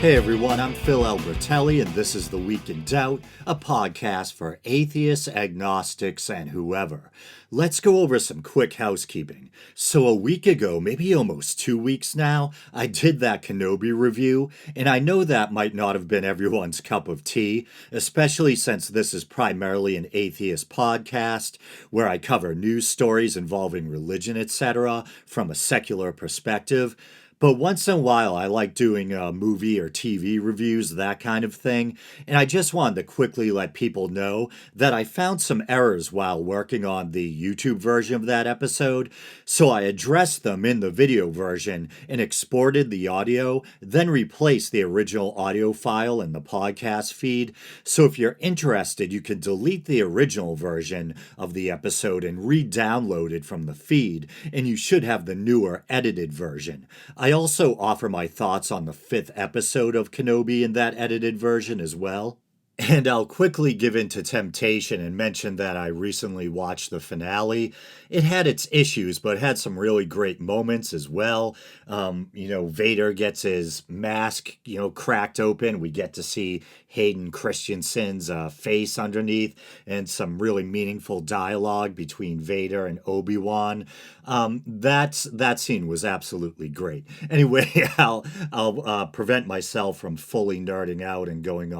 Hey everyone, I'm Phil Albertelli, and this is The Week in Doubt, a podcast for atheists, agnostics, and whoever. Let's go over some quick housekeeping. So a week ago, maybe almost 2 weeks now, I did that Kenobi review, and I know that might not have been everyone's cup of tea, especially since this is primarily an atheist podcast, where I cover news stories involving religion, etc., from a secular perspective. But once in a while, I like doing movie or TV reviews, that kind of thing. And I just wanted to quickly let people know that I found some errors while working on the YouTube version of that episode. So I addressed them in the video version and exported the audio, then replaced the original audio file in the podcast feed. So if you're interested, you can delete the original version of the episode and re-download it from the feed, and you should have the newer edited version. I also offer my thoughts on the 5th episode of Kenobi in that edited version as well. And I'll quickly give in to temptation and mention that I recently watched the finale. It had its issues, but had some really great moments as well. Vader gets his mask, cracked open. We get to see Hayden Christensen's face underneath, and some really meaningful dialogue between Vader and Obi-Wan. That scene was absolutely great. Anyway, I'll prevent myself from fully nerding out and going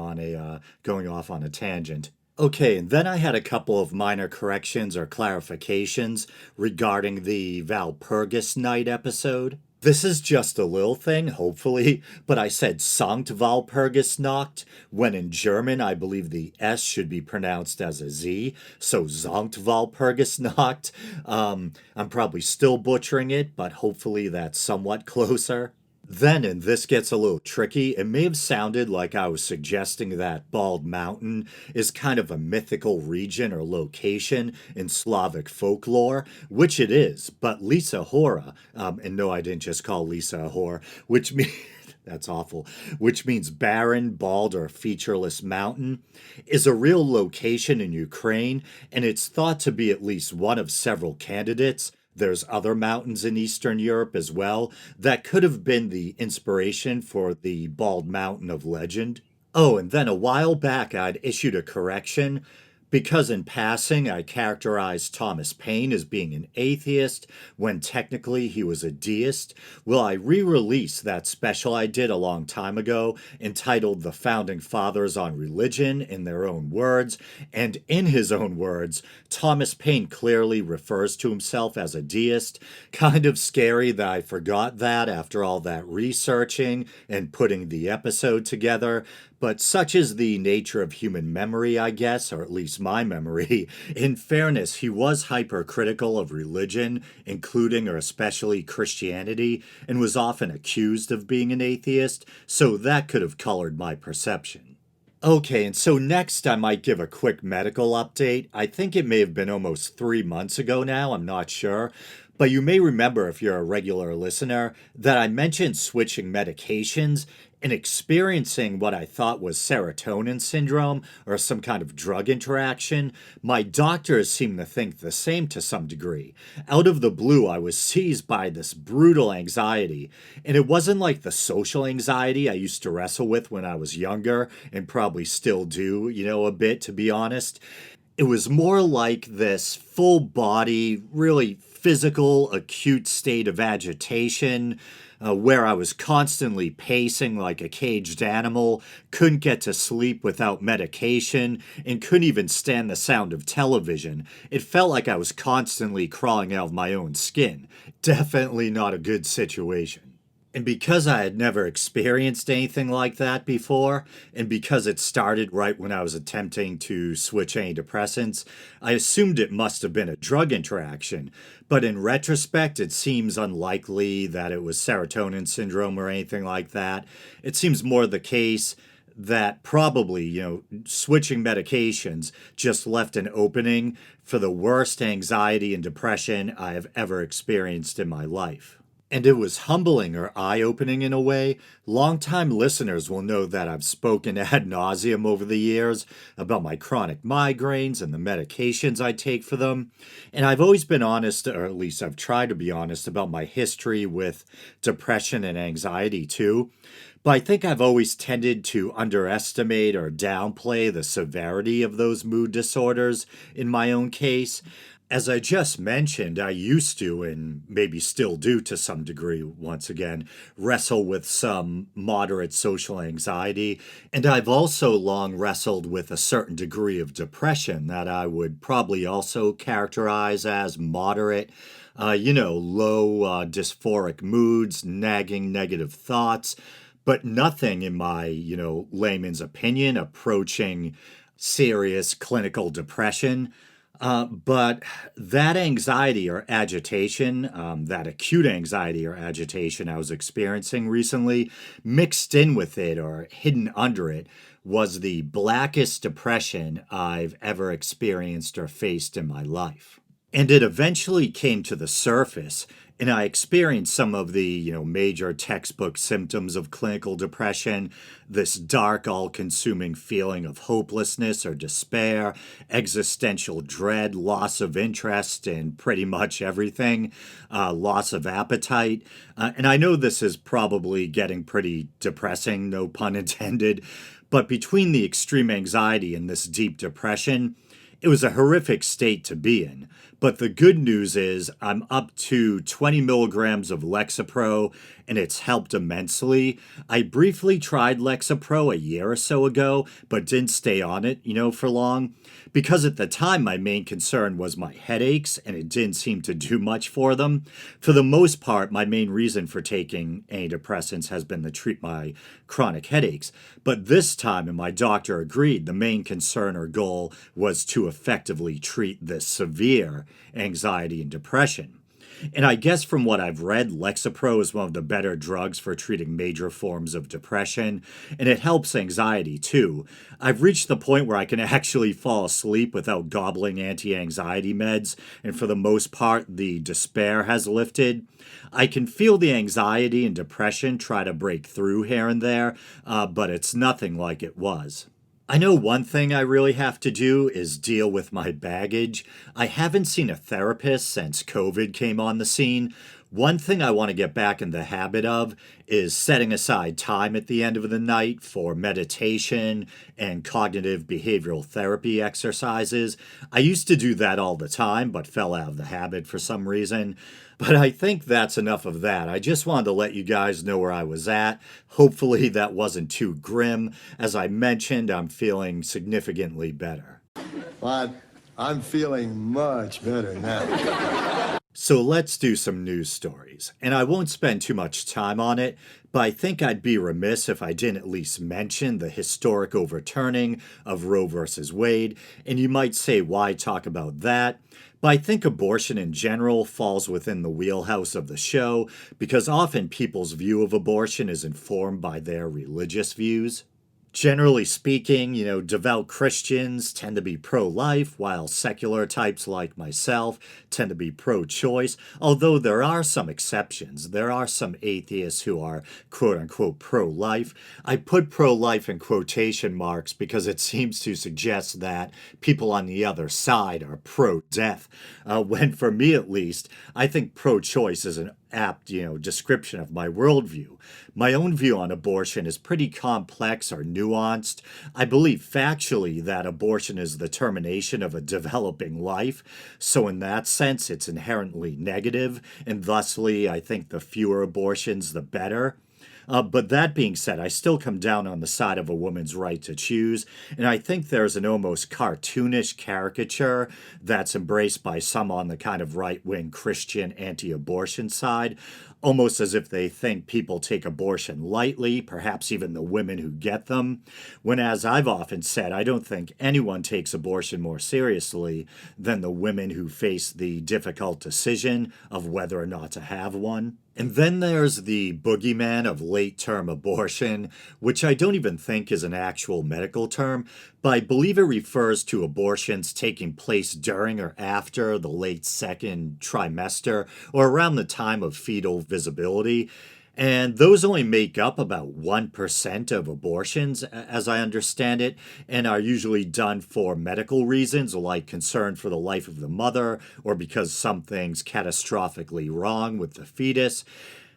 off on a tangent. Okay, and then I had a couple of minor corrections or clarifications regarding the Walpurgis Night episode. This is just a little thing, hopefully, but I said Sankt Walpurgis Nacht, when in German I believe the S should be pronounced as a Z, so Sankt Walpurgis Nacht. I'm probably still butchering it, but hopefully that's somewhat closer. Then, and this gets a little tricky, it may have sounded like I was suggesting that Bald Mountain is kind of a mythical region or location in Slavic folklore, which it is, but Lisa Hora, and no, I didn't just call Lisa a whore, which means... That's awful. Which means barren, bald, or featureless mountain, is a real location in Ukraine, and it's thought to be at least one of several candidates. There's other mountains in Eastern Europe as well that could have been the inspiration for the Bald Mountain of legend. Oh, and then a while back I'd issued a correction because in passing I characterized Thomas Paine as being an atheist when technically he was a deist. Well, I re-released that special I did a long time ago entitled The Founding Fathers on Religion in their own words, and in his own words, Thomas Paine clearly refers to himself as a deist. Kind of scary that I forgot that after all that researching and putting the episode together. But such is the nature of human memory, I guess, or at least my memory. In fairness, he was hypercritical of religion, including or especially Christianity, and was often accused of being an atheist, so that could have colored my perception. Okay, and so next I might give a quick medical update. I think it may have been almost 3 months ago now, I'm not sure. But you may remember, if you're a regular listener, that I mentioned switching medications and experiencing what I thought was serotonin syndrome or some kind of drug interaction. My doctors seem to think the same to some degree. Out of the blue, I was seized by this brutal anxiety, and it wasn't like the social anxiety I used to wrestle with when I was younger, and probably still do, a bit, to be honest. It was more like this full body, really physical, acute state of agitation, where I was constantly pacing like a caged animal, couldn't get to sleep without medication, and couldn't even stand the sound of television. It felt like I was constantly crawling out of my own skin. Definitely not a good situation. And because I had never experienced anything like that before, and because it started right when I was attempting to switch antidepressants, I assumed it must have been a drug interaction. But in retrospect, it seems unlikely that it was serotonin syndrome or anything like that. It seems more the case that probably, switching medications just left an opening for the worst anxiety and depression I have ever experienced in my life. And it was humbling or eye-opening in a way. Longtime listeners will know that I've spoken ad nauseum over the years about my chronic migraines and the medications I take for them. And I've always been honest, or at least I've tried to be honest, about my history with depression and anxiety too. But I think I've always tended to underestimate or downplay the severity of those mood disorders in my own case. As I just mentioned, I used to, and maybe still do to some degree, once again, wrestle with some moderate social anxiety. And I've also long wrestled with a certain degree of depression that I would probably also characterize as moderate. Low dysphoric moods, nagging negative thoughts, but nothing in my, layman's opinion approaching serious clinical depression. But that anxiety or agitation, that acute anxiety or agitation I was experiencing recently, mixed in with it or hidden under it, was the blackest depression I've ever experienced or faced in my life. And it eventually came to the surface, and I experienced some of the, major textbook symptoms of clinical depression, this dark, all-consuming feeling of hopelessness or despair, existential dread, loss of interest in pretty much everything, loss of appetite. And I know this is probably getting pretty depressing, no pun intended, but between the extreme anxiety and this deep depression, it was a horrific state to be in. But the good news is I'm up to 20 milligrams of Lexapro, and it's helped immensely. I briefly tried Lexapro a year or so ago, but didn't stay on it, for long. Because at the time, my main concern was my headaches, and it didn't seem to do much for them. For the most part, my main reason for taking antidepressants has been to treat my chronic headaches. But this time, and my doctor agreed, the main concern or goal was to effectively treat this severe anxiety and depression. And I guess from what I've read, Lexapro is one of the better drugs for treating major forms of depression, and it helps anxiety too. I've reached the point where I can actually fall asleep without gobbling anti-anxiety meds, and for the most part, the despair has lifted. I can feel the anxiety and depression try to break through here and there, but it's nothing like it was. I know one thing I really have to do is deal with my baggage. I haven't seen a therapist since COVID came on the scene. One thing I want to get back in the habit of is setting aside time at the end of the night for meditation and cognitive behavioral therapy exercises. I used to do that all the time, but fell out of the habit for some reason. But I think that's enough of that. I just wanted to let you guys know where I was at. Hopefully that wasn't too grim. As I mentioned, I'm feeling significantly better. Well, I'm feeling much better now. So let's do some news stories. And I won't spend too much time on it, but I think I'd be remiss if I didn't at least mention the historic overturning of Roe versus Wade. And you might say, why talk about that? But I think abortion in general falls within the wheelhouse of the show because often people's view of abortion is informed by their religious views. Generally speaking, devout Christians tend to be pro-life, while secular types like myself tend to be pro-choice, although there are some exceptions. There are some atheists who are quote-unquote pro-life. I put pro-life in quotation marks because it seems to suggest that people on the other side are pro-death, when for me at least, I think pro-choice is an apt, description of my worldview. My own view on abortion is pretty complex or nuanced. I believe factually that abortion is the termination of a developing life, so in that sense it's inherently negative, and thusly I think the fewer abortions the better. But that being said, I still come down on the side of a woman's right to choose, and I think there's an almost cartoonish caricature that's embraced by some on the kind of right-wing Christian anti-abortion side, almost as if they think people take abortion lightly, perhaps even the women who get them, when, as I've often said, I don't think anyone takes abortion more seriously than the women who face the difficult decision of whether or not to have one. And then there's the boogeyman of late-term abortion, which I don't even think is an actual medical term, but I believe it refers to abortions taking place during or after the late second trimester or around the time of fetal visibility. And those only make up about 1% of abortions, as I understand it, and are usually done for medical reasons like concern for the life of the mother or because something's catastrophically wrong with the fetus.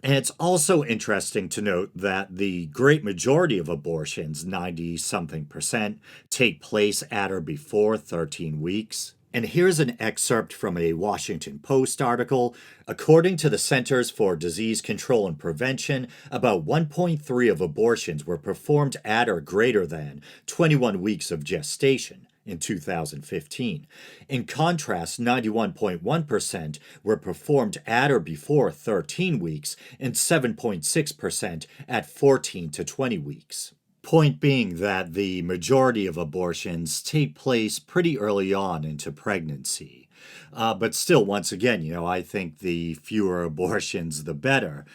And it's also interesting to note that the great majority of abortions, 90 something percent, take place at or before 13 weeks. And here's an excerpt from a Washington Post article. According to the Centers for Disease Control and Prevention, about 1.3 of abortions were performed at or greater than 21 weeks of gestation in 2015. In contrast, 91.1% were performed at or before 13 weeks and 7.6% at 14 to 20 weeks. Point being that the majority of abortions take place pretty early on into pregnancy. But still, once again, I think the fewer abortions, the better.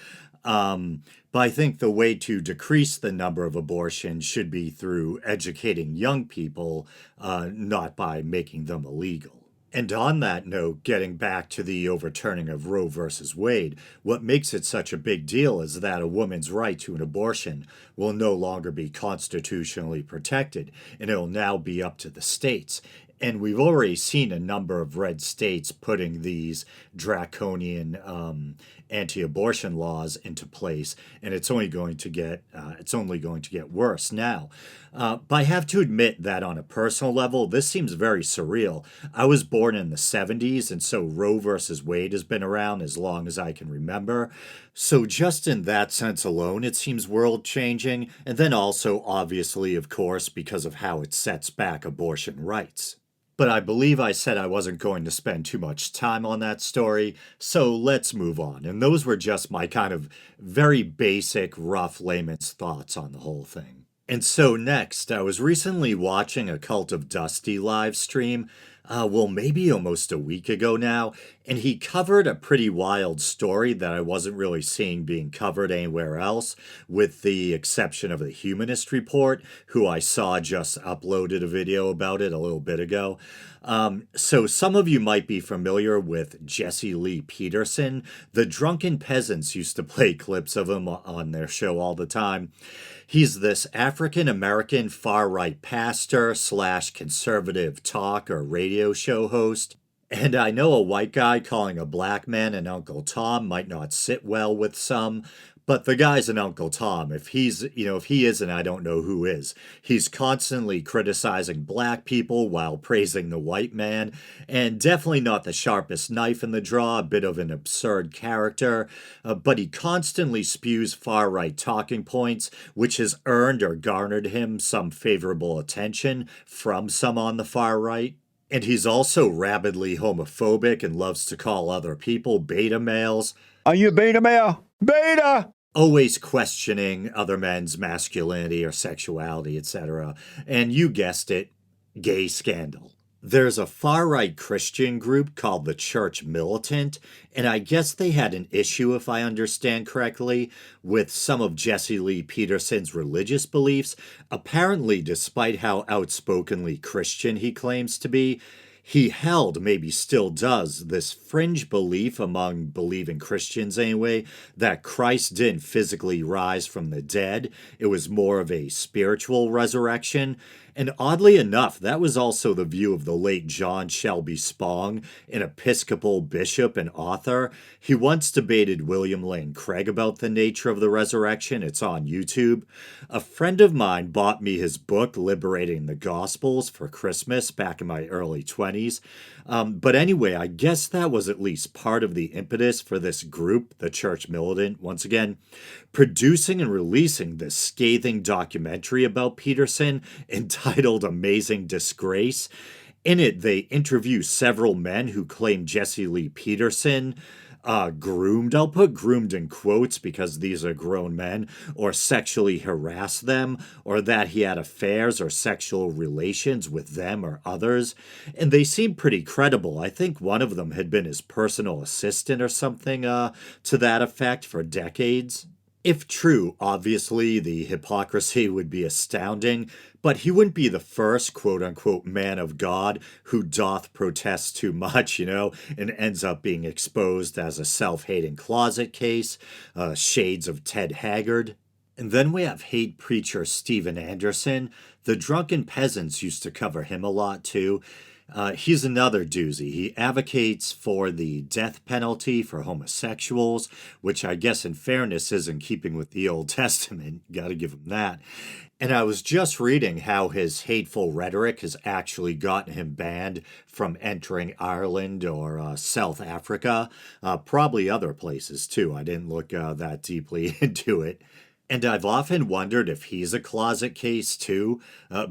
But I think the way to decrease the number of abortions should be through educating young people, not by making them illegal. And on that note, getting back to the overturning of Roe versus Wade, what makes it such a big deal is that a woman's right to an abortion will no longer be constitutionally protected, and it'll now be up to the states. And we've already seen a number of red states putting these draconian anti-abortion laws into place, and it's only going to get worse now. But I have to admit that on a personal level, this seems very surreal. I was born in the 70s, and so Roe versus Wade has been around as long as I can remember. So just in that sense alone, it seems world-changing, and then also, obviously, of course, because of how it sets back abortion rights. But I believe I said I wasn't going to spend too much time on that story, so let's move on. And those were just my kind of very basic, rough layman's thoughts on the whole thing. And so next, I was recently watching a Cult of Dusty live stream, maybe almost a week ago now, and he covered a pretty wild story that I wasn't really seeing being covered anywhere else, with the exception of the Humanist Report, who I saw just uploaded a video about it a little bit ago. So some of you might be familiar with Jesse Lee Peterson. The Drunken Peasants used to play clips of him on their show all the time. He's this African-American far-right pastor / conservative talk or radio show host. And I know a white guy calling a black man an Uncle Tom might not sit well with some, but the guy's an Uncle Tom. If he isn't, I don't know who is. He's constantly criticizing black people while praising the white man, and definitely not the sharpest knife in the draw, a bit of an absurd character, but he constantly spews far-right talking points, which has earned or garnered him some favorable attention from some on the far right. And he's also rabidly homophobic and loves to call other people beta males. Are you beta male? Beta! Always questioning other men's masculinity or sexuality, etc. And you guessed it, gay scandal. There's a far-right Christian group called the Church Militant, and I guess they had an issue, if I understand correctly, with some of Jesse Lee Peterson's religious beliefs. Apparently, despite how outspokenly Christian he claims to be, he held, maybe still does, this fringe belief among believing Christians anyway, that Christ didn't physically rise from the dead. It was more of a spiritual resurrection. And oddly enough, that was also the view of the late John Shelby Spong, an Episcopal bishop and author. He once debated William Lane Craig about the nature of the resurrection. It's on YouTube. A friend of mine bought me his book, Liberating the Gospels, for Christmas back in my early 20s. But anyway, I guess that was at least part of the impetus for this group, the Church Militant, once again, producing and releasing this scathing documentary about Peterson entitled Amazing Disgrace. In it, they interview several men who claim Jesse Lee Peterson groomed, I'll put groomed in quotes because these are grown men, or sexually harassed them, or that he had affairs or sexual relations with them or others. And they seem pretty credible. I think one of them had been his personal assistant or something to that effect for decades. If true, obviously the hypocrisy would be astounding, but he wouldn't be the first quote unquote man of God who doth protest too much, and ends up being exposed as a self hating closet case, shades of Ted Haggard. And then we have hate preacher Steven Anderson. The drunken peasants used to cover him a lot too. He's another doozy. He advocates for the death penalty for homosexuals, which I guess in fairness is in keeping with the Old Testament. Gotta give him that. And I was just reading how his hateful rhetoric has actually gotten him banned from entering Ireland or South Africa, probably other places too. I didn't look that deeply into it. And I've often wondered if he's a closet case too,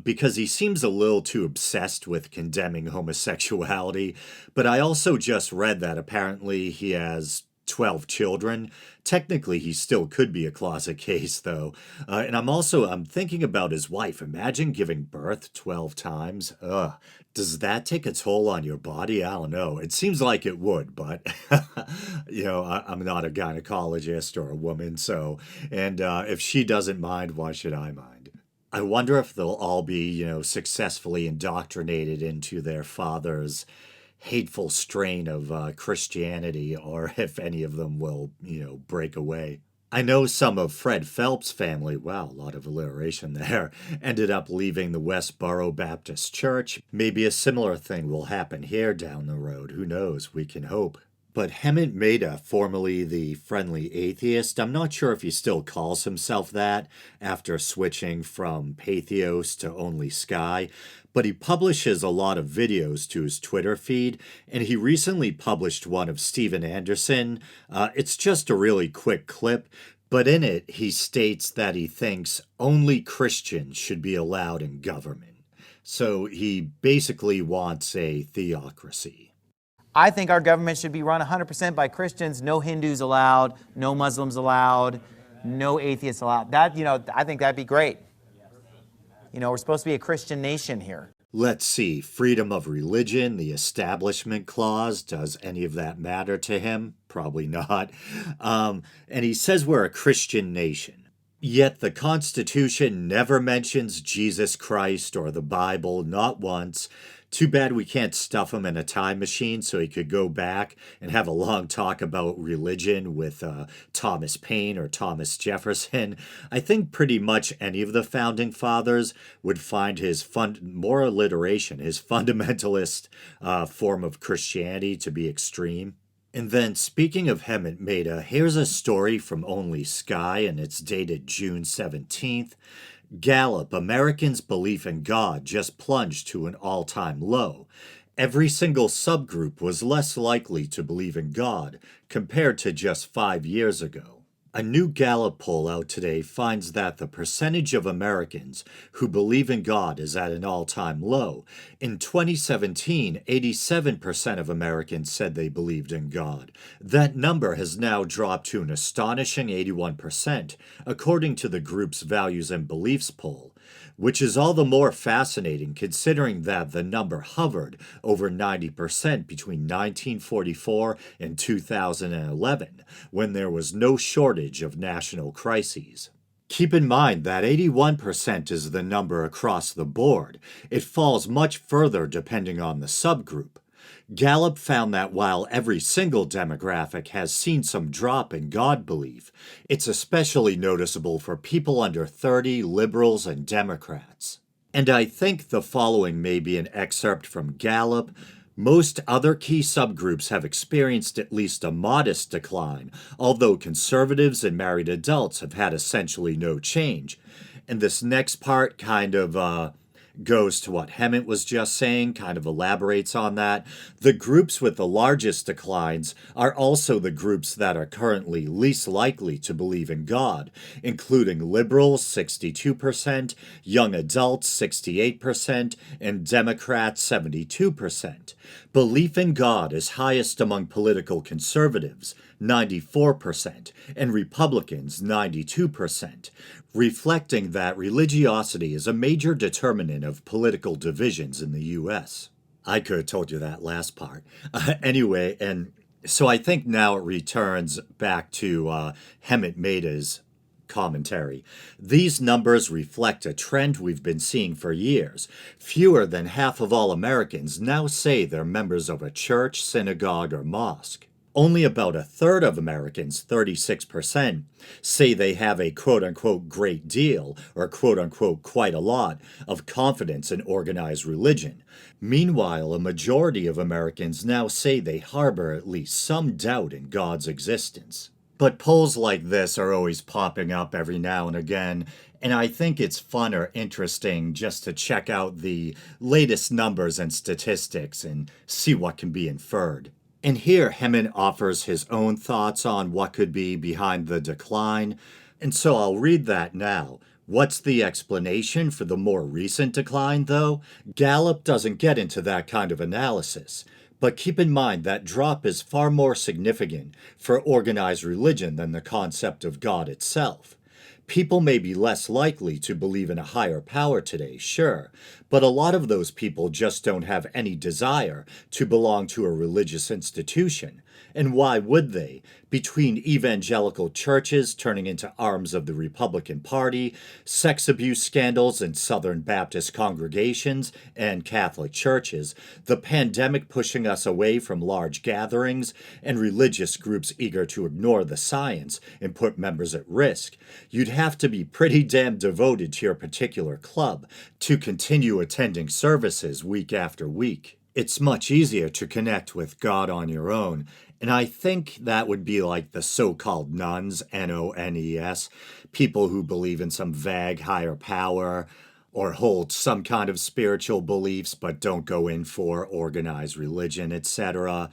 because he seems a little too obsessed with condemning homosexuality. But I also just read that apparently he has 12 children. Technically, he still could be a closet case, though. And I'm thinking about his wife. Imagine giving birth 12 times. Ugh. Does that take a toll on your body? I don't know. It seems like it would, but, I'm not a gynecologist or a woman, so, and if she doesn't mind, why should I mind? I wonder if they'll all be, successfully indoctrinated into their father's hateful strain of Christianity, or if any of them will, break away. I know some of Fred Phelps' family, wow, a lot of alliteration there, ended up leaving the Westboro Baptist Church. Maybe a similar thing will happen here down the road. Who knows? We can hope. But Hemant Mehta, formerly the Friendly Atheist, I'm not sure if he still calls himself that after switching from Pathos to Only Sky, but he publishes a lot of videos to his Twitter feed, and he recently published one of Steven Anderson. It's just a really quick clip, but in it he states that he thinks only Christians should be allowed in government. So he basically wants a theocracy. I think our government should be run 100% by Christians, no Hindus allowed, no Muslims allowed, no atheists allowed. I think that'd be great. We're supposed to be a Christian nation here. Let's see, freedom of religion, the Establishment Clause, does any of that matter to him? Probably not. And he says we're a Christian nation. Yet the Constitution never mentions Jesus Christ or the Bible, not once. Too bad we can't stuff him in a time machine so he could go back and have a long talk about religion with Thomas Paine or Thomas Jefferson. I think pretty much any of the founding fathers would find his more alliteration, his fundamentalist form of Christianity to be extreme. And then, speaking of Hemant Mehta, here's a story from Only Sky, and it's dated June 17th. Gallup, Americans' belief in God just plunged to an all-time low. Every single subgroup was less likely to believe in God compared to just 5 years ago. A new Gallup poll out today finds that the percentage of Americans who believe in God is at an all-time low. In 2017, 87% of Americans said they believed in God. That number has now dropped to an astonishing 81%, according to the group's Values and Beliefs poll, which is all the more fascinating considering that the number hovered over 90% between 1944 and 2011, when there was no shortage of national crises. Keep in mind that 81% is the number across the board. It falls much further depending on the subgroup. Gallup found that while every single demographic has seen some drop in God belief, it's especially noticeable for people under 30, liberals, and Democrats. And I think the following may be an excerpt from Gallup. Most other key subgroups have experienced at least a modest decline, although conservatives and married adults have had essentially no change. And this next part kind of goes to what Hemant was just saying, kind of elaborates on that. The groups with the largest declines are also the groups that are currently least likely to believe in God, including liberals, 62%, young adults, 68%, and Democrats, 72%. Belief in God is highest among political conservatives, 94%, and Republicans, 92%, reflecting that religiosity is a major determinant of political divisions in the U.S. I could have told you that last part. Anyway, and so I think now it returns back to Hemant Mehta's commentary. These numbers reflect a trend we've been seeing for years. Fewer than half of all Americans now say they're members of a church, synagogue, or mosque. Only about a third of Americans, 36%, say they have a quote-unquote great deal or quote-unquote quite a lot of confidence in organized religion. Meanwhile, a majority of Americans now say they harbor at least some doubt in God's existence. But polls like this are always popping up every now and again, and I think it's fun or interesting just to check out the latest numbers and statistics and see what can be inferred. And here Hemant offers his own thoughts on what could be behind the decline, and so I'll read that now. What's the explanation for the more recent decline, though? Gallup doesn't get into that kind of analysis. But keep in mind that drop is far more significant for organized religion than the concept of God itself. People may be less likely to believe in a higher power today, sure, but a lot of those people just don't have any desire to belong to a religious institution. And why would they? Between evangelical churches turning into arms of the Republican Party, sex abuse scandals in Southern Baptist congregations and Catholic churches, the pandemic pushing us away from large gatherings, and religious groups eager to ignore the science and put members at risk, you'd have to be pretty damn devoted to your particular club to continue attending services week after week. It's much easier to connect with God on your own, and I think that would be like the so-called nones, N-O-N-E-S, people who believe in some vague higher power or hold some kind of spiritual beliefs but don't go in for organized religion, etc.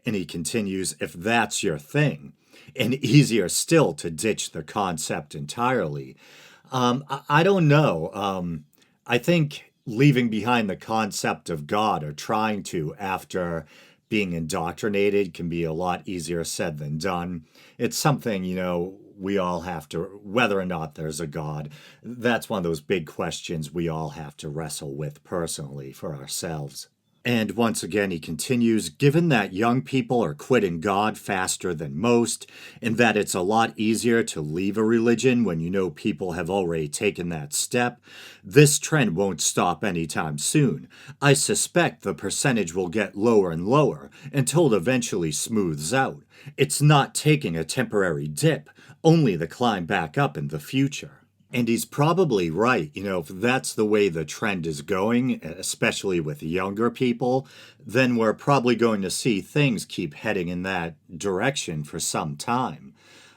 And he continues, if that's your thing, and easier still to ditch the concept entirely. I don't know. I think leaving behind the concept of God or trying to after being indoctrinated can be a lot easier said than done. It's something, we all have to, whether or not there's a God, that's one of those big questions we all have to wrestle with personally for ourselves. And once again, he continues, given that young people are quitting God faster than most, and that it's a lot easier to leave a religion when you know people have already taken that step, this trend won't stop anytime soon. I suspect the percentage will get lower and lower until it eventually smooths out. It's not taking a temporary dip, only the climb back up in the future. And he's probably right. If that's the way the trend is going, especially with younger people, then we're probably going to see things keep heading in that direction for some time.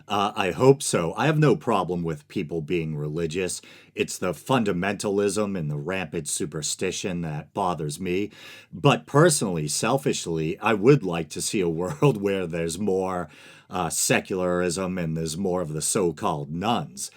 I hope so. I have no problem with people being religious. It's the fundamentalism and the rampant superstition that bothers me. But personally, selfishly, I would like to see a world where there's more secularism and there's more of the so-called nones.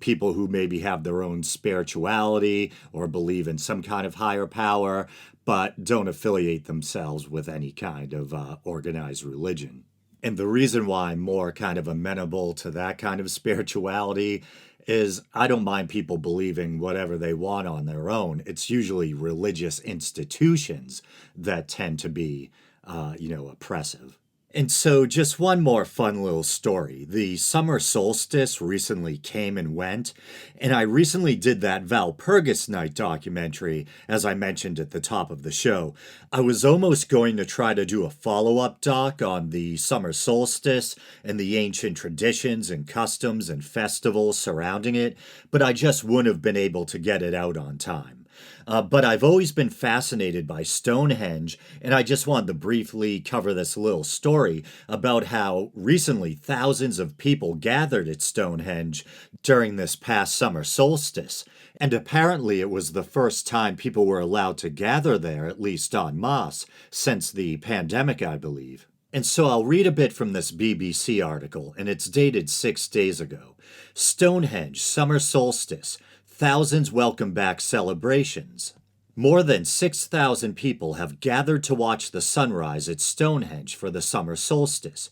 People who maybe have their own spirituality or believe in some kind of higher power, but don't affiliate themselves with any kind of organized religion. And the reason why I'm more kind of amenable to that kind of spirituality is I don't mind people believing whatever they want on their own. It's usually religious institutions that tend to be, oppressive. And so just one more fun little story. The Summer Solstice recently came and went, and I recently did that Valpurgis Night documentary, as I mentioned at the top of the show. I was almost going to try to do a follow-up doc on the Summer Solstice and the ancient traditions and customs and festivals surrounding it, but I just wouldn't have been able to get it out on time. But I've always been fascinated by Stonehenge, and I just wanted to briefly cover this little story about how recently thousands of people gathered at Stonehenge during this past summer solstice. And apparently it was the first time people were allowed to gather there, at least en masse, since the pandemic, I believe. And so I'll read a bit from this BBC article, and it's dated 6 days ago. Stonehenge, Summer Solstice. Thousands welcome back celebrations. More than 6,000 people have gathered to watch the sunrise at Stonehenge for the summer solstice.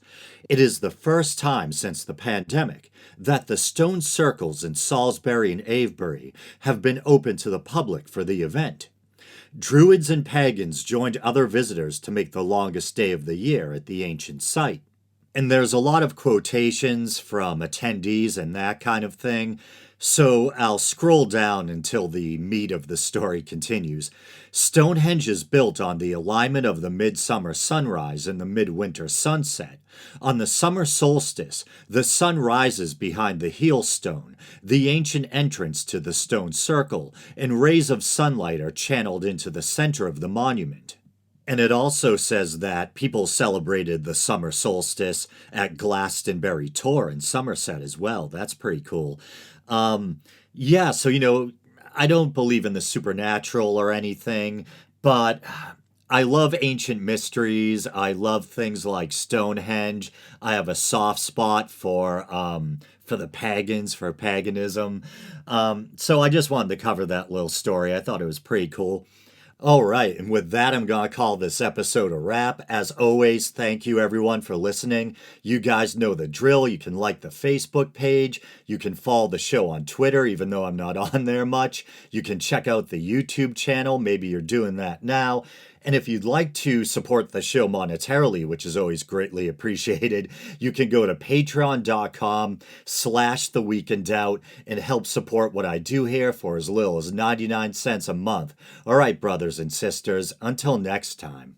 It is the first time since the pandemic that the stone circles in Salisbury and Avebury have been open to the public for the event. Druids and pagans joined other visitors to make the longest day of the year at the ancient site. And there's a lot of quotations from attendees and that kind of thing, so I'll scroll down until the meat of the story continues. Stonehenge is built on the alignment of the midsummer sunrise and the midwinter sunset. On the summer solstice, the sun rises behind the heel stone, the ancient entrance to the stone circle, and rays of sunlight are channeled into the center of the monument. And it also says that people celebrated the summer solstice at Glastonbury Tor in Somerset as well. That's pretty cool. So, I don't believe in the supernatural or anything, but I love ancient mysteries. I love things like Stonehenge. I have a soft spot for the pagans, for paganism. So I just wanted to cover that little story. I thought it was pretty cool. All right, and with that, I'm going to call this episode a wrap. As always, thank you everyone for listening. You guys know the drill. You can like the Facebook page. You can follow the show on Twitter, even though I'm not on there much. You can check out the YouTube channel. Maybe you're doing that now. And if you'd like to support the show monetarily, which is always greatly appreciated, you can go to patreon.com/theweekendoubt and help support what I do here for as little as 99 cents a month. All right, brothers and sisters, until next time.